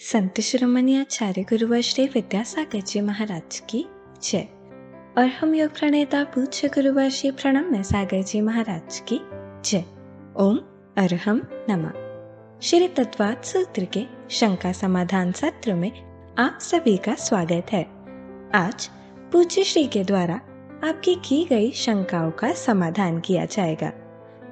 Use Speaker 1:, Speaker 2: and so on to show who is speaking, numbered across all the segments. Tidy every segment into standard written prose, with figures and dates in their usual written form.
Speaker 1: संत शिरोमणि आचार्य गुरुवर श्री विद्यासागर जी महाराज की जय। और हम योग प्रणेता पूज्य गुरुवर श्री प्रणम्य सागर जी महाराज की जय। ओम अरहम नमः। श्री तत्वात् सूत्र के शंका समाधान सत्र में आप सभी का स्वागत है। आज पूज्य श्री के द्वारा आपकी की गई शंकाओं का समाधान किया जाएगा।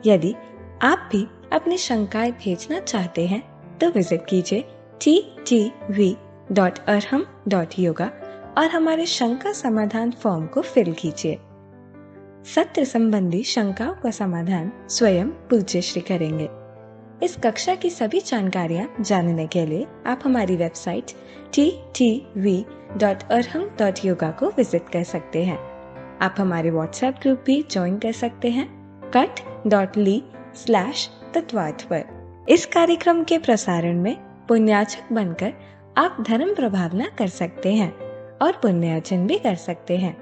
Speaker 1: यदि आप भी अपनी शंकाएं भेजना चाहते हैं तो विजिट कीजिए ttv.arham.yoga और हमारे शंका समाधान फॉर्म को फिल कीजिए। सत्र संबंधी शंकाओं का समाधान स्वयं पूज्य श्री करेंगे। इस कक्षा की सभी जानकारियां जानने के लिए आप हमारी वेबसाइट ttv.arham.yoga को विजिट कर सकते हैं। आप हमारे व्हाट्सएप ग्रुप भी ज्वाइन कर सकते हैं cut.ly/तत्वात् पर। इस कार्यक्रम के प्रसारण में पुण्याचक बनकर आप धर्म प्रभावना कर सकते हैं और पुण्यार्जन भी कर सकते हैं।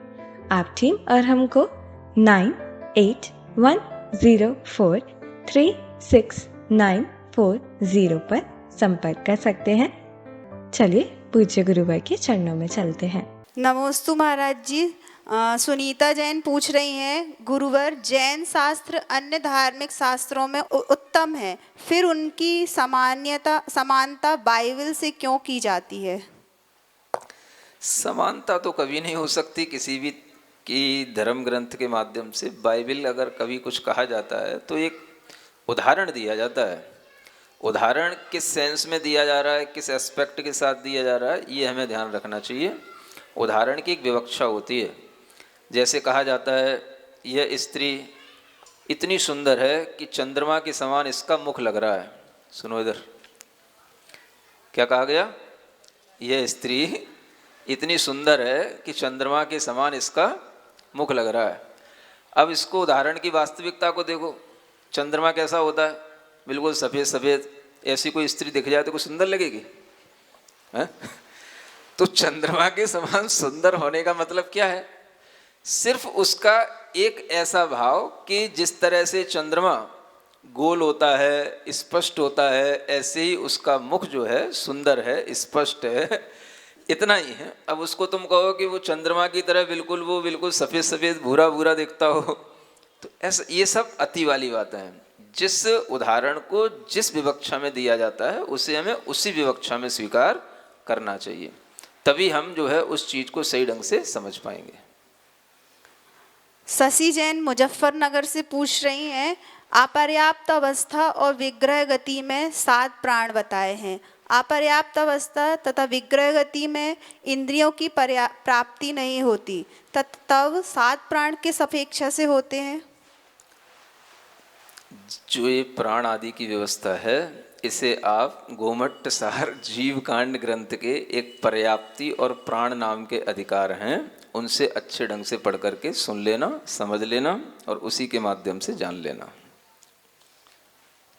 Speaker 1: आप टीम अरहम को 9810436940 पर संपर्क कर सकते हैं। चलिए पूज्य गुरुवर के चरणों में चलते हैं।
Speaker 2: नमोस्तु महाराज जी। सुनीता जैन पूछ रही हैं, गुरुवर जैन शास्त्र अन्य धार्मिक शास्त्रों में उत्तम है, फिर उनकी समानता बाइबल से क्यों की जाती है?
Speaker 3: समानता तो कभी नहीं हो सकती किसी भी की धर्म ग्रंथ के माध्यम से। बाइबल अगर कभी कुछ कहा जाता है तो एक उदाहरण दिया जाता है। उदाहरण किस सेंस में दिया जा रहा है, किस एस्पेक्ट के साथ दिया जा रहा है, ये हमें ध्यान रखना चाहिए। उदाहरण की एक विवक्षा होती है। जैसे कहा जाता है यह स्त्री इतनी सुंदर है कि चंद्रमा के समान इसका मुख लग रहा है। सुनो इधर, क्या कहा गया? यह स्त्री इतनी सुंदर है कि चंद्रमा के समान इसका मुख लग रहा है। अब इसको उदाहरण की वास्तविकता को देखो। चंद्रमा कैसा होता है? बिल्कुल सफ़ेद सफ़ेद। ऐसी कोई स्त्री दिख जाए तो कोई सुंदर लगेगी? है? तो चंद्रमा के समान सुंदर होने का मतलब क्या है? सिर्फ उसका एक ऐसा भाव कि जिस तरह से चंद्रमा गोल होता है, स्पष्ट होता है, ऐसे ही उसका मुख जो है सुंदर है, स्पष्ट है, इतना ही है। अब उसको तुम कहो कि वो चंद्रमा की तरह बिल्कुल सफ़ेद सफ़ेद भूरा भूरा दिखता हो, तो ऐसा ये सब अति वाली बातें हैं। जिस उदाहरण को जिस विवक्षा में दिया जाता है उसे हमें उसी विवक्षा में स्वीकार करना चाहिए, तभी हम जो है उस चीज़ को सही ढंग से समझ पाएंगे।
Speaker 2: शशि जैन मुजफ्फरनगर से पूछ रही हैं, अपर्याप्त अवस्था और विग्रह गति में 7 प्राण बताए हैं। अपर्याप्त अवस्था तथा विग्रह गति में इंद्रियों की प्राप्ति नहीं होती, तब 7 प्राण किस अपेक्षा से होते हैं?
Speaker 3: जो ये प्राण आदि की व्यवस्था है, इसे आप गोमट्ट सार जीव कांड ग्रंथ के एक पर्याप्ति और प्राण नाम के अधिकार हैं, उनसे अच्छे ढंग से पढ़ करके सुन लेना, समझ लेना और उसी के माध्यम से जान लेना।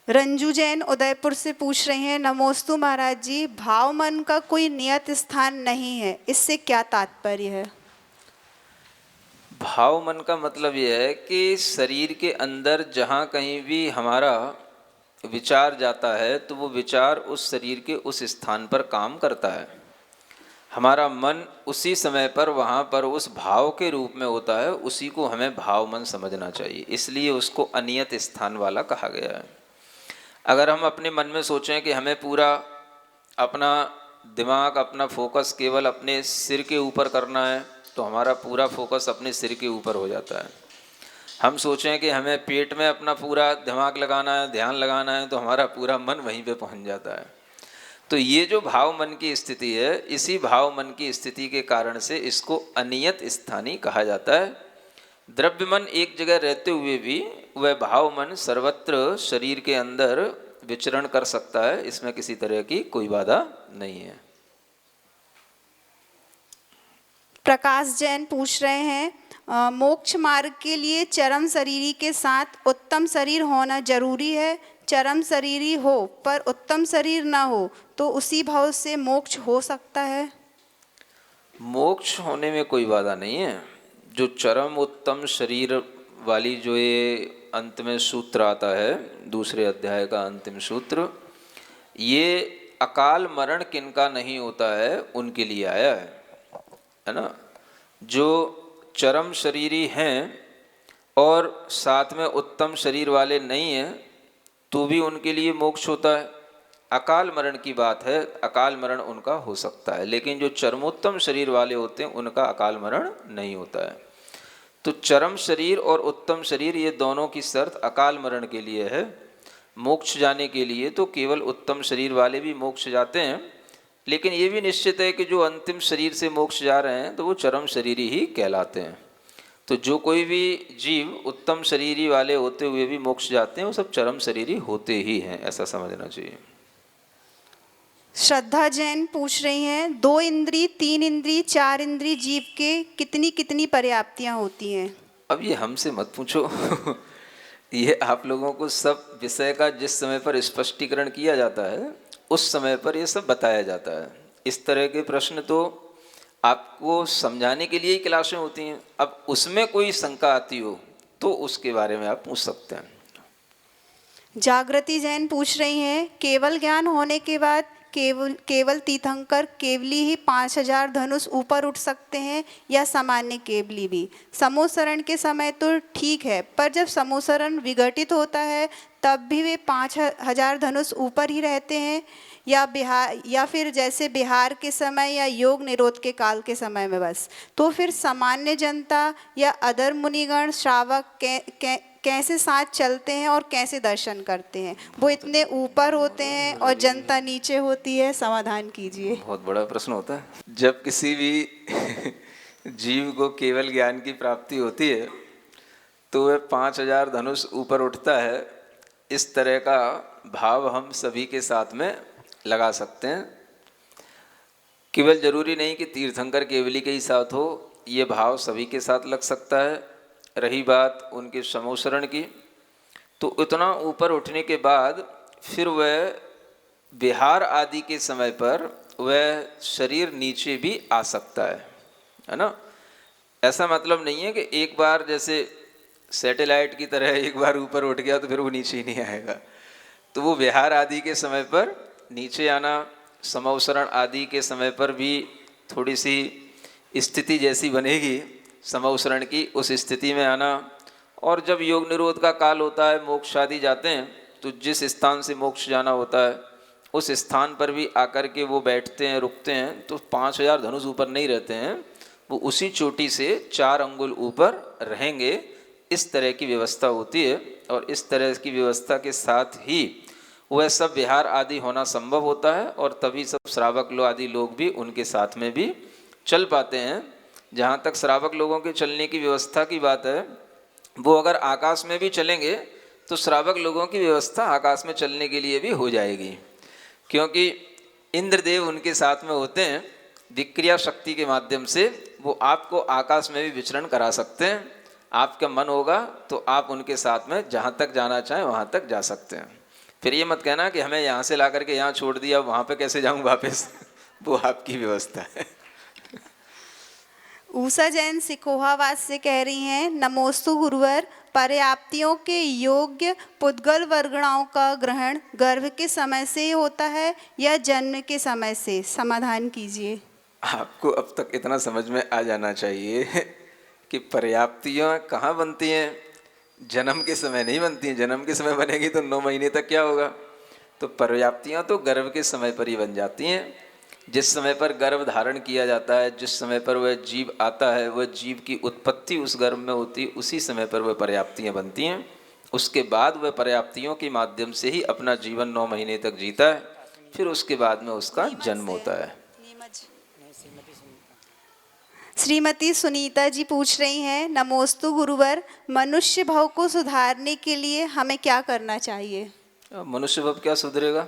Speaker 2: रंजू जैन उदयपुर से पूछ रही हैं, नमोस्तु महाराज जी, भाव मन का कोई नियत स्थान नहीं है, इससे क्या तात्पर्य है?
Speaker 3: भाव मन का मतलब यह है कि शरीर के अंदर जहाँ कहीं भी हमारा विचार जाता है तो वो विचार उस शरीर के उस स्थान पर काम करता है। हमारा मन उसी समय पर वहाँ पर उस भाव के रूप में होता है, उसी को हमें भाव मन समझना चाहिए। इसलिए उसको अनियत स्थान वाला कहा गया है। अगर हम अपने मन में सोचें कि हमें पूरा अपना दिमाग, अपना फोकस केवल अपने सिर के ऊपर करना है, तो हमारा पूरा फोकस अपने सिर के ऊपर हो जाता है। हम सोचें कि हमें पेट में अपना पूरा दिमाग लगाना है, ध्यान लगाना है, तो हमारा पूरा मन वहीं पे पहुंच जाता है। तो ये जो भाव मन की स्थिति है, इसी भाव मन की स्थिति के कारण से इसको अनियत स्थानी कहा जाता है। द्रव्य मन एक जगह रहते हुए भी वह भाव मन सर्वत्र शरीर के अंदर विचरण कर सकता है, इसमें किसी तरह की कोई बाधा नहीं है।
Speaker 2: प्रकाश जैन पूछ रहे हैं, मोक्ष मार्ग के लिए चरम शरीरी के साथ उत्तम शरीर होना जरूरी है? चरम शरीरी हो पर उत्तम शरीर ना हो तो उसी भाव से मोक्ष हो सकता है?
Speaker 3: मोक्ष होने में कोई बाधा नहीं है। जो चरम उत्तम शरीर वाली जो ये अंत में सूत्र आता है, दूसरे अध्याय का अंतिम सूत्र, ये अकाल मरण किनका नहीं होता है उनके लिए आया है ना। जो चरम शरीरी हैं और साथ में उत्तम शरीर वाले नहीं हैं तो भी उनके लिए मोक्ष होता है। अकाल मरण की बात है, अकाल मरण उनका हो सकता है, लेकिन जो चरमोत्तम शरीर वाले होते हैं उनका अकाल मरण नहीं होता है। तो चरम शरीर और उत्तम शरीर ये दोनों की शर्त अकाल मरण के लिए है। मोक्ष जाने के लिए तो केवल उत्तम शरीर वाले भी मोक्ष जाते हैं, लेकिन ये भी निश्चित है कि जो अंतिम शरीर से मोक्ष जा रहे हैं तो वो चरम शरीरी ही कहलाते हैं। तो जो कोई भी जीव उत्तम शरीरी वाले होते हुए भी मोक्ष जाते हैं वो सब चरम शरीरी होते ही हैं, ऐसा समझना चाहिए।
Speaker 2: श्रद्धा जैन पूछ रही हैं, 2 इंद्री, 3 इंद्री, 4 इंद्री जीव के कितनी कितनी पर्याप्तियां होती हैं?
Speaker 3: अब ये हमसे मत पूछो ये आप लोगों को सब विषय का जिस समय पर स्पष्टीकरण किया जाता है उस समय पर ये सब बताया जाता है। इस तरह के प्रश्न तो आपको समझाने के लिए ही क्लासें होती हैं। अब उसमें कोई शंका आती हो तो उसके बारे में आप पूछ सकते हैं।
Speaker 2: जागृति जैन पूछ रही हैं, केवल ज्ञान होने के बाद केवल तीर्थंकर केवली ही 5000 धनुष ऊपर उठ सकते हैं या सामान्य केवली भी? समूहसरण के समय तो ठीक है, पर जब समूहसरण विघटित होता है तब भी वे 5000 धनुष ऊपर ही रहते हैं या फिर जैसे बिहार के समय या योग निरोध के काल के समय में बस? तो फिर सामान्य जनता या अदर मुनिगण श्रावक कैसे साथ चलते हैं और कैसे दर्शन करते हैं? वो इतने ऊपर होते हैं और जनता नीचे होती है, समाधान कीजिए।
Speaker 3: बहुत बड़ा प्रश्न होता है। जब किसी भी जीव को केवल ज्ञान की प्राप्ति होती है तो वह 5000 धनुष ऊपर उठता है, इस तरह का भाव हम सभी के साथ में लगा सकते हैं। केवल जरूरी नहीं कि तीर्थंकर केवली के ही साथ हो, ये भाव सभी के साथ लग सकता है। रही बात उनके समूहसरण की, तो इतना ऊपर उठने के बाद फिर वह विहार आदि के समय पर वह शरीर नीचे भी आ सकता है ना। ऐसा मतलब नहीं है कि एक बार जैसे सैटेलाइट की तरह एक बार ऊपर उठ गया तो फिर वो नीचे ही नहीं आएगा। तो वो विहार आदि के समय पर नीचे आना, समूहसरण आदि के समय पर भी थोड़ी सी स्थिति जैसी बनेगी समूहसरण की, उस स्थिति में आना। और जब योग निरोध का काल होता है, मोक्ष आदि जाते हैं, तो जिस स्थान से मोक्ष जाना होता है उस स्थान पर भी आकर के वो बैठते हैं, रुकते हैं। तो 5000 धनुष ऊपर नहीं रहते हैं, वो उसी चोटी से 4 अंगुल ऊपर रहेंगे। इस तरह की व्यवस्था होती है और इस तरह की व्यवस्था के साथ ही वह सब विहार आदि होना संभव होता है और तभी सब श्रावक लोग आदि लोग भी उनके साथ में भी चल पाते हैं। जहाँ तक श्रावक लोगों के चलने की व्यवस्था की बात है, वो अगर आकाश में भी चलेंगे तो श्रावक लोगों की व्यवस्था आकाश में चलने के लिए भी हो जाएगी, क्योंकि इंद्रदेव उनके साथ में होते हैं। विक्रिया शक्ति के माध्यम से वो आपको आकाश में भी विचरण करा सकते हैं। आपका मन होगा तो आप उनके साथ में जहाँ तक जाना चाहें वहाँ तक जा सकते हैं। फिर ये मत कहना कि हमें यहाँ से ला करके यहाँ छोड़ दिया, वहाँ पे कैसे जाऊँ वापस वो आपकी व्यवस्था है।
Speaker 2: ऊषा जैन सिकोहावाद से कह रही हैं, नमोस्तु गुरुवर, पर्याप्तियों के योग्य पुद्गल वर्गणाओं का ग्रहण गर्भ के समय से ही होता है या जन्म के समय से? समाधान कीजिए।
Speaker 3: आपको अब तक इतना समझ में आ जाना चाहिए कि पर्याप्तियाँ कहाँ बनती हैं, जन्म के समय नहीं बनती हैं। जन्म के समय बनेगी तो 9 महीने तक क्या होगा। तो पर्याप्तियाँ तो गर्भ के समय पर ही बन जाती हैं। जिस समय पर गर्भ धारण किया जाता है, जिस समय पर वह जीव आता है, वह जीव की उत्पत्ति उस गर्भ में होती है, उसी समय पर वह पर्याप्तियाँ बनती हैं। उसके बाद वह पर्याप्तियों के माध्यम से ही अपना जीवन 9 महीने तक जीता है, फिर उसके बाद में उसका जन्म होता है।
Speaker 2: श्रीमती सुनीता जी पूछ रही हैं, नमोस्तु गुरुवर, मनुष्य भाव को सुधारने के लिए हमें क्या करना चाहिए?
Speaker 3: मनुष्य भाव क्या सुधरेगा?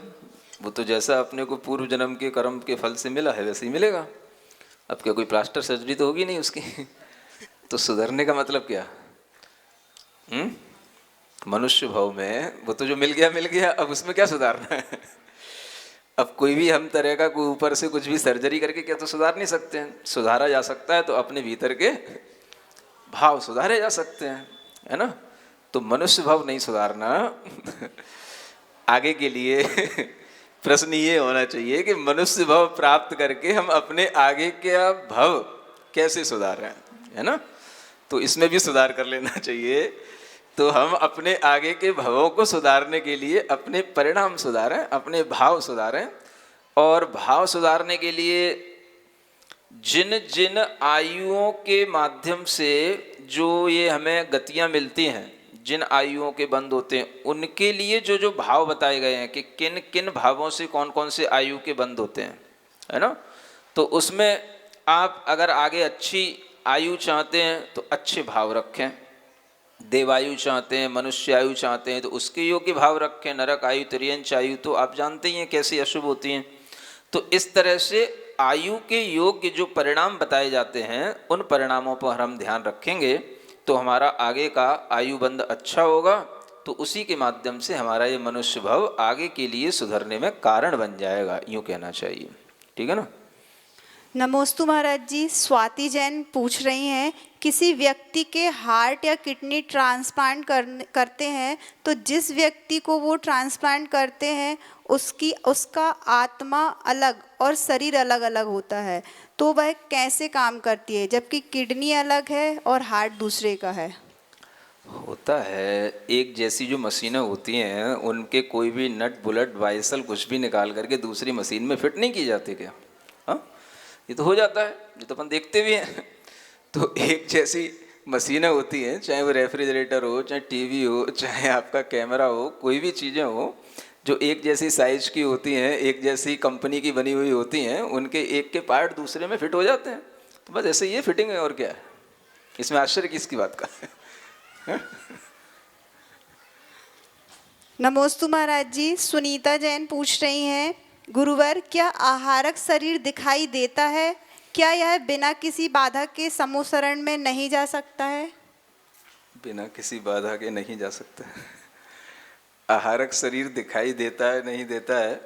Speaker 3: वो तो जैसा अपने को पूर्व जन्म के कर्म के फल से मिला है वैसे ही मिलेगा। अब क्या कोई प्लास्टर सर्जरी तो होगी नहीं उसकी तो सुधरने का मतलब क्या? मनुष्य भाव में वो तो जो मिल गया, अब उसमें क्या सुधारना है? अब कोई भी हम तरह का कोई ऊपर से कुछ भी सर्जरी करके क्या तो सुधार नहीं सकते हैं। सुधारा जा सकता है तो अपने भीतर के भाव सुधारे जा सकते हैं, है ना। तो मनुष्य भाव नहीं सुधारना आगे के लिए प्रश्न ये होना चाहिए कि मनुष्य भव प्राप्त करके हम अपने आगे का भव कैसे सुधार रहे हैं, है ना। तो इसमें भी सुधार कर लेना चाहिए। तो हम अपने आगे के भवों को सुधारने के लिए अपने परिणाम सुधारें, अपने भाव सुधारें। और भाव सुधारने के लिए जिन जिन आयुओं के माध्यम से जो ये हमें गतियां मिलती हैं, जिन आयुओं के बंद होते हैं, उनके लिए जो जो भाव बताए गए हैं कि किन किन भावों से कौन कौन से आयु के बंद होते हैं, है ना। तो उसमें आप अगर आगे अच्छी आयु चाहते हैं तो अच्छे भाव रखें। देवायु चाहते हैं, मनुष्य आयु चाहते हैं तो उसके योग्य भाव रखें। नरक आयु, तिर्यंच आयु तो आप जानते ही हैं कैसी अशुभ होती हैं। तो इस तरह से आयु के योग्य जो परिणाम बताए जाते हैं, उन परिणामों पर हम ध्यान रखेंगे तो हमारा आगे का आयु बंद अच्छा होगा। तो उसी के माध्यम से हमारा ये मनुष्य भव आगे के लिए सुधरने में कारण बन जाएगा, यूँ कहना चाहिए। ठीक है ना।
Speaker 2: नमोस्तु महाराज जी। स्वाति जैन पूछ रही हैं, किसी व्यक्ति के हार्ट या किडनी ट्रांसप्लांट करते हैं तो जिस व्यक्ति को वो ट्रांसप्लांट करते हैं उसका आत्मा अलग और शरीर अलग अलग होता है, तो वह कैसे काम करती है जबकि किडनी अलग है और हार्ट दूसरे का है?
Speaker 3: होता है, एक जैसी जो मशीनें होती हैं उनके कोई भी नट बुलट वाइसल कुछ भी निकाल करके दूसरी मशीन में फिट नहीं की जाती क्या? हाँ, ये तो हो जाता है, ये तो अपन देखते भी हैं। तो एक जैसी मशीनें होती हैं, चाहे वो रेफ्रिजरेटर हो, चाहे टीवी हो, चाहे आपका कैमरा हो, कोई भी चीज़ें हो जो एक जैसी साइज की होती हैं, एक जैसी कंपनी की बनी हुई होती हैं, उनके एक के पार्ट दूसरे में फिट हो जाते हैं। तो बस ऐसे ये फिटिंग है, और क्या है इसमें आश्चर्य किसकी बात का है?
Speaker 2: नमोस्तु महाराज जी। सुनीता जैन पूछ रही हैं, गुरुवर क्या आहारक शरीर दिखाई देता है? क्या यह बिना किसी बाधा के समूसरण में नहीं जा सकता है?
Speaker 3: बिना किसी बाधा के नहीं जा सकता है। आहारक शरीर दिखाई देता है नहीं देता है,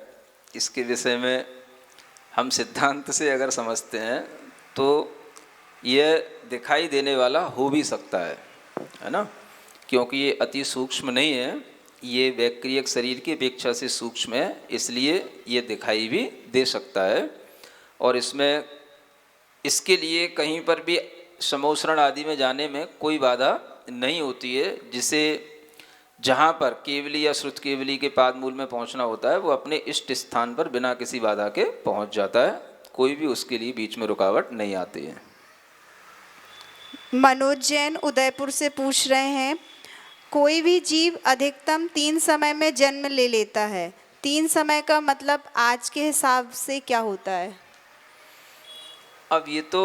Speaker 3: इसके विषय में हम सिद्धांत से अगर समझते हैं तो यह दिखाई देने वाला हो भी सकता है ना, क्योंकि ये अति सूक्ष्म नहीं है, ये वैक्रियक शरीर की अपेक्षा से सूक्ष्म है, इसलिए ये दिखाई भी दे सकता है। और इसमें इसके लिए कहीं पर भी समोसरण आदि में जाने में कोई बाधा नहीं होती है। जिसे जहाँ पर केवली या श्रुत केवली के पाद मूल में पहुँचना होता है वो अपने इष्ट स्थान पर बिना किसी बाधा के पहुँच जाता है, कोई भी उसके लिए बीच में रुकावट नहीं आती है।
Speaker 2: मनोज जैन उदयपुर से पूछ रहे हैं, कोई भी जीव अधिकतम 3 समय में जन्म ले लेता है, 3 समय का मतलब आज के हिसाब से क्या होता है?
Speaker 3: अब ये तो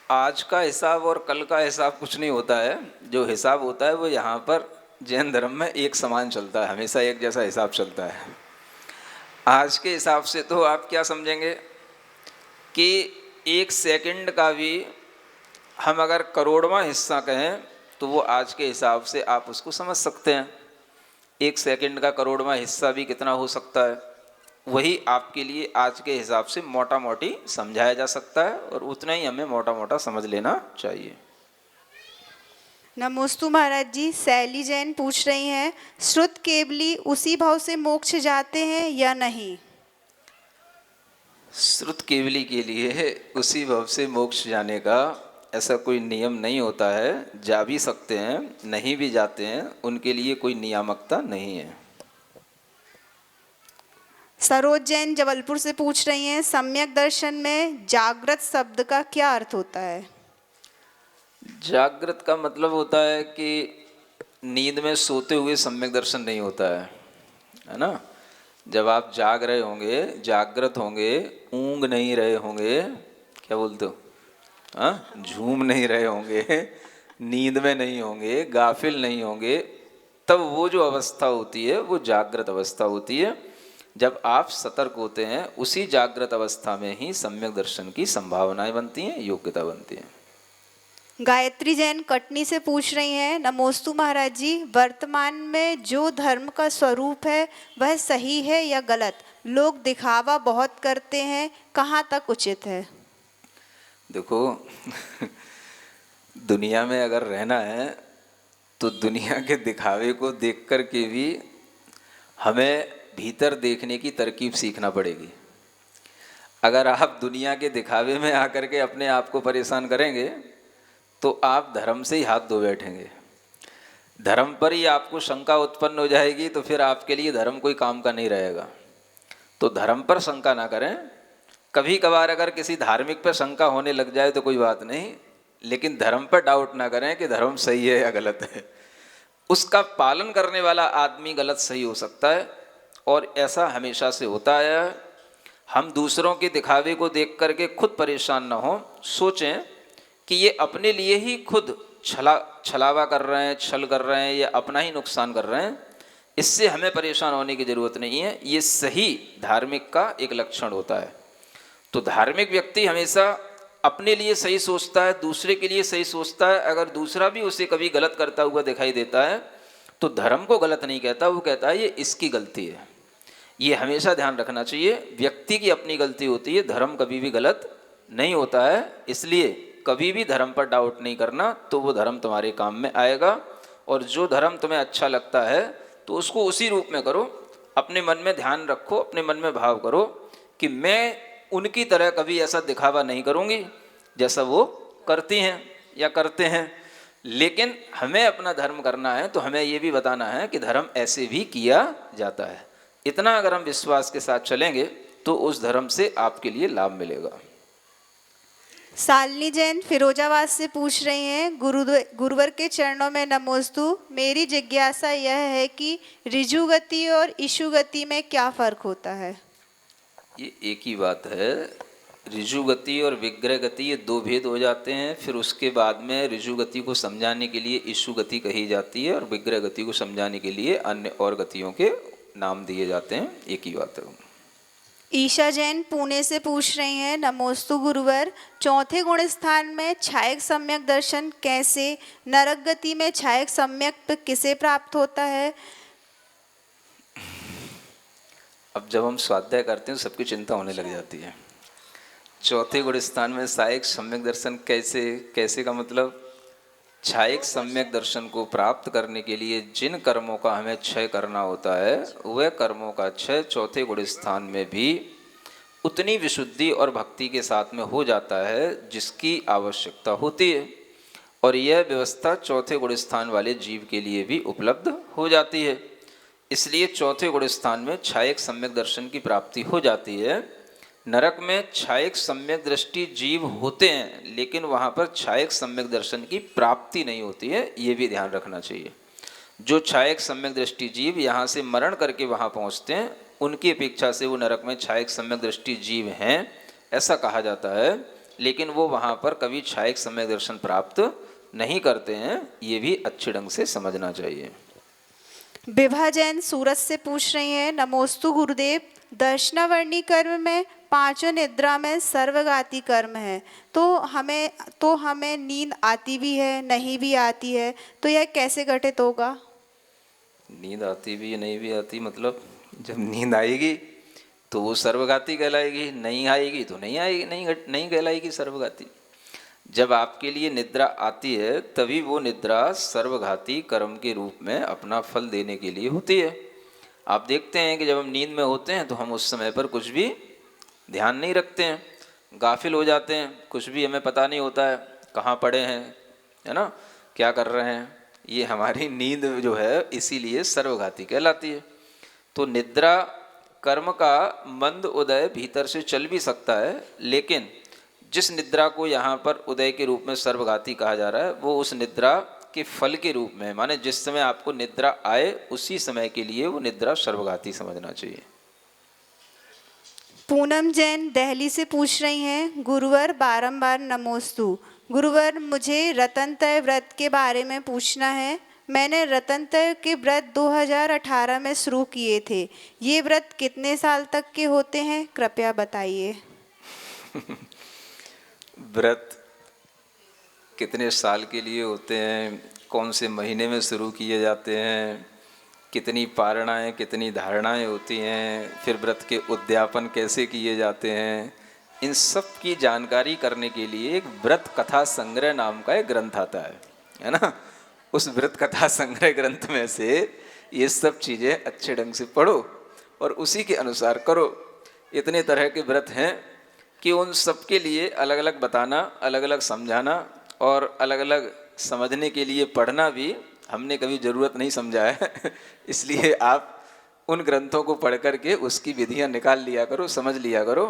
Speaker 3: आज का हिसाब और कल का हिसाब कुछ नहीं होता है। जो हिसाब होता है वो यहाँ पर जैन धर्म में एक समान चलता है, हमेशा एक जैसा हिसाब चलता है। आज के हिसाब से तो आप क्या समझेंगे कि 1 सेकंड का भी हम अगर करोड़वां हिस्सा कहें तो वो आज के हिसाब से आप उसको समझ सकते हैं। 1 सेकंड का करोड़वां हिस्सा भी कितना हो सकता है, वही आपके लिए आज के हिसाब से मोटा मोटी समझाया जा सकता है, और उतना ही हमें मोटा मोटा समझ लेना चाहिए।
Speaker 2: नमोस्तु महाराज जी। शैली जैन पूछ रही हैं, श्रुत केवली उसी भाव से मोक्ष जाते हैं या नहीं?
Speaker 3: श्रुत केवली के लिए उसी भाव से मोक्ष जाने का ऐसा कोई नियम नहीं होता है। जा भी सकते हैं, नहीं भी जाते हैं, उनके लिए कोई नियामकता नहीं है।
Speaker 2: सरोज जैन जबलपुर से पूछ रही हैं, सम्यक दर्शन में जागृत शब्द का क्या अर्थ होता है?
Speaker 3: जागृत का मतलब होता है कि नींद में सोते हुए सम्यक दर्शन नहीं होता है ना। जब आप जाग रहे होंगे, जागृत होंगे, ऊँग नहीं रहे होंगे, क्या बोलते हो, हाँ, झूम नहीं रहे होंगे, नींद में नहीं होंगे, गाफिल नहीं होंगे, तब वो जो अवस्था होती है वो जागृत अवस्था होती है। जब आप सतर्क होते हैं, उसी जागृत अवस्था में ही सम्यक दर्शन की संभावनाएं बनती हैं, योग्यता बनती है।
Speaker 2: गायत्री जैन कटनी से पूछ रही हैं, नमोस्तु महाराज जी, वर्तमान में जो धर्म का स्वरूप है वह सही है या गलत? लोग दिखावा बहुत करते हैं, कहाँ तक उचित है?
Speaker 3: देखो दुनिया में अगर रहना है तो दुनिया के दिखावे को देख कर के भी हमें भीतर देखने की तरकीब सीखना पड़ेगी। अगर आप दुनिया के दिखावे में आकर के अपने आप को परेशान करेंगे तो आप धर्म से ही हाथ धो बैठेंगे। धर्म पर ही आपको शंका उत्पन्न हो जाएगी तो फिर आपके लिए धर्म कोई काम का नहीं रहेगा। तो धर्म पर शंका ना करें। कभी कभार अगर किसी धार्मिक पर शंका होने लग जाए तो कोई बात नहीं, लेकिन धर्म पर डाउट ना करें कि धर्म सही है या गलत है। उसका पालन करने वाला आदमी गलत सही हो सकता है और ऐसा हमेशा से होता है। हम दूसरों के दिखावे को देख करके खुद परेशान ना हो, सोचें कि ये अपने लिए ही खुद छलावा कर रहे हैं, छल कर रहे हैं या अपना ही नुकसान कर रहे हैं। इससे हमें परेशान होने की ज़रूरत नहीं है। ये सही धार्मिक का एक लक्षण होता है। तो धार्मिक व्यक्ति हमेशा अपने लिए सही सोचता है, दूसरे के लिए सही सोचता है। अगर दूसरा भी उसे कभी गलत करता हुआ दिखाई देता है तो धर्म को गलत नहीं कहता, वो कहता है ये इसकी गलती है। ये हमेशा ध्यान रखना चाहिए। व्यक्ति की अपनी गलती होती है, धर्म कभी भी गलत नहीं होता है। इसलिए कभी भी धर्म पर डाउट नहीं करना, तो वो धर्म तुम्हारे काम में आएगा। और जो धर्म तुम्हें अच्छा लगता है तो उसको उसी रूप में करो। अपने मन में ध्यान रखो, अपने मन में भाव करो कि मैं उनकी तरह कभी ऐसा दिखावा नहीं करूँगी जैसा वो करती हैं या करते हैं। लेकिन हमें अपना धर्म करना है तो हमें ये भी बताना है कि धर्म ऐसे भी किया जाता है। इतना अगर हम विश्वास के साथ चलेंगे तो उस धर्म से आपके लिए लाभ मिलेगा।
Speaker 2: शालिनी जैन फिरोजाबाद से पूछ रही हैं, गुरुवर के चरणों में नमोस्तु। मेरी जिज्ञासा यह है कि ऋजु गति और इशु गति में क्या फर्क होता है?
Speaker 3: ये एक ही बात है। ऋजु गति और विग्रह गति ये दो भेद हो जाते हैं। फिर उसके बाद में ऋजु गति को समझाने के लिए इशु गति कही जाती है और विग्रह गति को समझाने के लिए अन्य और गतियों के नाम दिए जाते हैं। एक ही बात है।
Speaker 2: ईशा जैन पुणे से पूछ रही हैं, नमोस्तु गुरुवर। चौथे गुण स्थान में छायक सम्यक दर्शन कैसे, नरक गति में छायक सम्यक किसे प्राप्त होता है?
Speaker 3: अब जब हम स्वाध्याय करते हैं सबकी चिंता होने लग जाती है। चौथे गुण स्थान में छायक सम्यक दर्शन कैसे का मतलब, छायक सम्यक दर्शन को प्राप्त करने के लिए जिन कर्मों का हमें क्षय करना होता है वह कर्मों का क्षय चौथे गुण स्थान में भी उतनी विशुद्धि और भक्ति के साथ में हो जाता है जिसकी आवश्यकता होती है। और यह व्यवस्था चौथे गुण स्थान वाले जीव के लिए भी उपलब्ध हो जाती है। इसलिए चौथे गुण स्थान में छायक सम्यक दर्शन की प्राप्ति हो जाती है। नरक में छायक सम्यक दृष्टि जीव होते हैं लेकिन वहाँ पर छायक सम्यक दर्शन की प्राप्ति नहीं होती है। ये भी ध्यान रखना चाहिए। जो छायक सम्यक दृष्टि जीव यहाँ से मरण करके वहाँ पहुँचते हैं उनकी अपेक्षा से वो नरक में छायक सम्यक दृष्टि जीव हैं ऐसा कहा जाता है, लेकिन वो वहाँ पर कभी छायक सम्यक दर्शन प्राप्त नहीं करते हैं। ये भी अच्छे ढंग से समझना चाहिए।
Speaker 2: विभा जैन सूरत से पूछ रही हैं, नमोस्तु गुरुदेव। दर्शनावर्णी कर्म में पांचों निद्रा में सर्वघाती कर्म है, तो हमें नींद आती भी है नहीं भी आती है, तो यह कैसे घटित होगा?
Speaker 3: नींद आती भी नहीं भी आती मतलब जब नींद आएगी तो वो सर्वघाती कहलाएगी, नहीं आएगी तो नहीं आएगी, नहीं कहलाएगी सर्वघाती। जब आपके लिए निद्रा आती है तभी वो निद्रा सर्वघाती कर्म के रूप में अपना फल देने के लिए होती है। आप देखते हैं कि जब हम नींद में होते हैं तो हम उस समय पर कुछ भी ध्यान नहीं रखते हैं, गाफिल हो जाते हैं, कुछ भी हमें पता नहीं होता है कहाँ पड़े हैं, है ना, क्या कर रहे हैं। ये हमारी नींद जो है इसीलिए सर्वघाती कहलाती है। तो निद्रा कर्म का मंद उदय भीतर से चल भी सकता है, लेकिन जिस निद्रा को यहाँ पर उदय के रूप में सर्वघाती कहा जा रहा है वो उस निद्रा के फल के रूप में, माने जिस समय आपको निद्रा आए उसी समय के लिए वो निद्रा सर्वघाती समझना चाहिए।
Speaker 2: पूनम जैन दिल्ली से पूछ रही हैं, गुरुवर बारंबार नमोस्तु। गुरुवर मुझे रतनत्रय व्रत के बारे में पूछना है। मैंने रतनत्रय के व्रत 2018 में शुरू किए थे। ये व्रत कितने साल तक के होते हैं, कृपया बताइए।
Speaker 3: व्रत कितने साल के लिए होते हैं, कौन से महीने में शुरू किए जाते हैं, कितनी पारणाएँ कितनी धारणाएँ होती हैं, फिर व्रत के उद्यापन कैसे किए जाते हैं, इन सब की जानकारी करने के लिए एक व्रत कथा संग्रह नाम का एक ग्रंथ आता है ना। उस व्रत कथा संग्रह ग्रंथ में से ये सब चीज़ें अच्छे ढंग से पढ़ो और उसी के अनुसार करो। इतने तरह के व्रत हैं कि उन सब के लिए अलग अलग बताना, अलग अलग समझाना और अलग अलग समझने के लिए पढ़ना भी हमने कभी ज़रूरत नहीं समझा है। इसलिए आप उन ग्रंथों को पढ़ करके उसकी विधियां निकाल लिया करो, समझ लिया करो।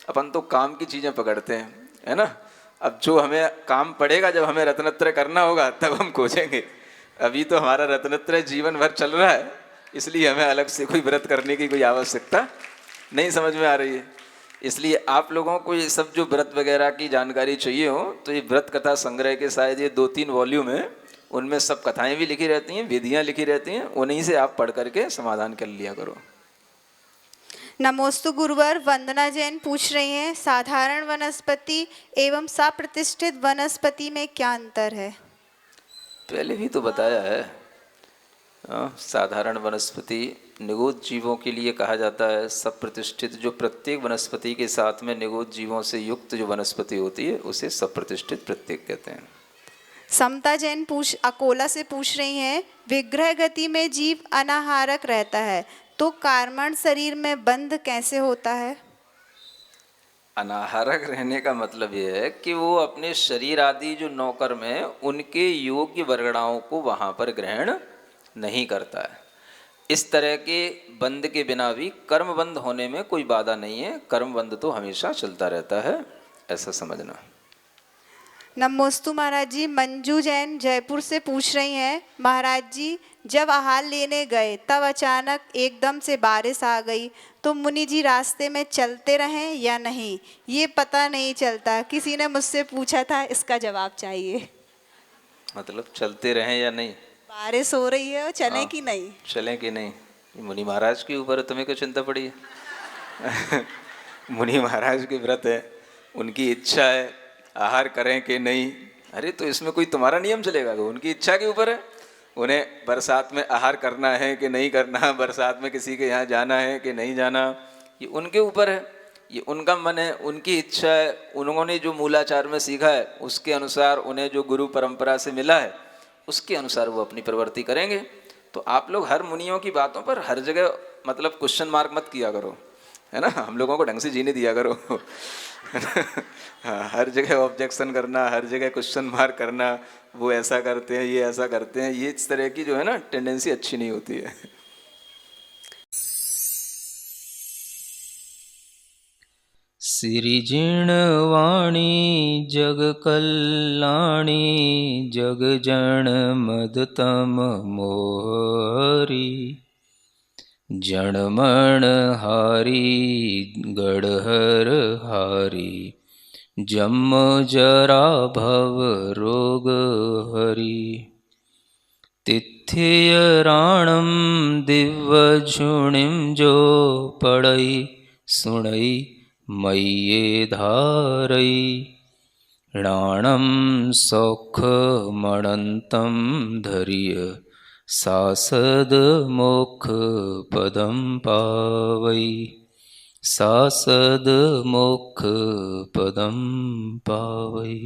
Speaker 3: अपन तो काम की चीज़ें पकड़ते हैं, है ना। अब जो हमें काम पड़ेगा, जब हमें रत्नत्रय करना होगा तब हम खोजेंगे। अभी तो हमारा रत्नत्रय जीवन भर चल रहा है, इसलिए हमें अलग से कोई व्रत करने की कोई आवश्यकता नहीं समझ में आ रही है। इसलिए आप लोगों को ये सब जो व्रत वगैरह की जानकारी चाहिए हो तो ये व्रत कथा संग्रह के शायद ये 2-3 वॉल्यूम हैं, उनमें सब कथाएं भी लिखी रहती हैं, विधियां लिखी रहती हैं, उन्हीं से आप पढ़ करके समाधान कर लिया करो।
Speaker 2: नमोस्तु गुरुवर। वंदना जैन पूछ रही हैं, साधारण वनस्पति एवं सप्रतिष्ठित वनस्पति में क्या अंतर है?
Speaker 3: पहले भी तो बताया है। साधारण वनस्पति निगोद जीवों के लिए कहा जाता है। सप्रतिष्ठित जो प्रत्येक वनस्पति के साथ में निगोद जीवों से युक्त जो वनस्पति होती है उसे सप्रतिष्ठित प्रत्येक कहते हैं।
Speaker 2: समता जैन अकोला से पूछ रही हैं, विग्रह गति में जीव अनाहारक रहता है तो कार्मण शरीर में बंध कैसे होता है?
Speaker 3: अनाहारक रहने का मतलब यह है कि वो अपने शरीर आदि जो 9 कर्म है उनके योग्य वर्गणाओं को वहाँ पर ग्रहण नहीं करता है। इस तरह के बंध के बिना भी कर्म बंध होने में कोई बाधा नहीं है। कर्म बंध तो हमेशा चलता रहता है, ऐसा समझना।
Speaker 2: नमोस्तु महाराज जी। मंजू जैन जयपुर से पूछ रही हैं, महाराज जी जब आहार लेने गए तब अचानक एकदम से बारिश आ गई तो मुनि जी रास्ते में चलते रहें या नहीं, ये पता नहीं चलता। किसी ने मुझसे पूछा था, इसका जवाब चाहिए।
Speaker 3: मतलब चलते रहें या नहीं?
Speaker 2: बारिश हो रही है और चलें कि नहीं?
Speaker 3: चलें कि नहीं, मुनि महाराज के ऊपर तुम्हें क्यों चिंता पड़ी है? मुनि महाराज के व्रत है, उनकी इच्छा है, आहार करें कि नहीं। अरे तो इसमें कोई तुम्हारा नियम चलेगा? उनकी इच्छा के ऊपर है। उन्हें बरसात में आहार करना है कि नहीं करना, बरसात में किसी के यहाँ जाना है कि नहीं जाना, ये उनके ऊपर है, ये उनका मन है, उनकी इच्छा है। उन्होंने जो मूलाचार में सीखा है उसके अनुसार, उन्हें जो गुरु परंपरा से मिला है उसके अनुसार वो अपनी प्रवृत्ति करेंगे। तो आप लोग हर मुनियों की बातों पर हर जगह मतलब क्वेश्चन मार्क मत किया करो, है ना। हम लोगों को ढंग से जीने दिया करो। हाँ, हर जगह ऑब्जेक्शन करना, हर जगह क्वेश्चन मार्क करना, वो ऐसा करते हैं, ये ऐसा करते हैं, ये इस तरह की जो है ना टेंडेंसी अच्छी नहीं होती है।
Speaker 4: सिरिजिण वाणी जग कल्याणी जग जन मदतम मोहरी जणमण हारी गढ़हर हारी जम जरा भव रोग हरि तिथ्य राणम दिव्य झुणिम जो पढ़ई सुणई मय्ये धारई राणम सौख मणंतम धर्य सासद मोक्ष पदम पावई सासद मोक्ष पदम पावई।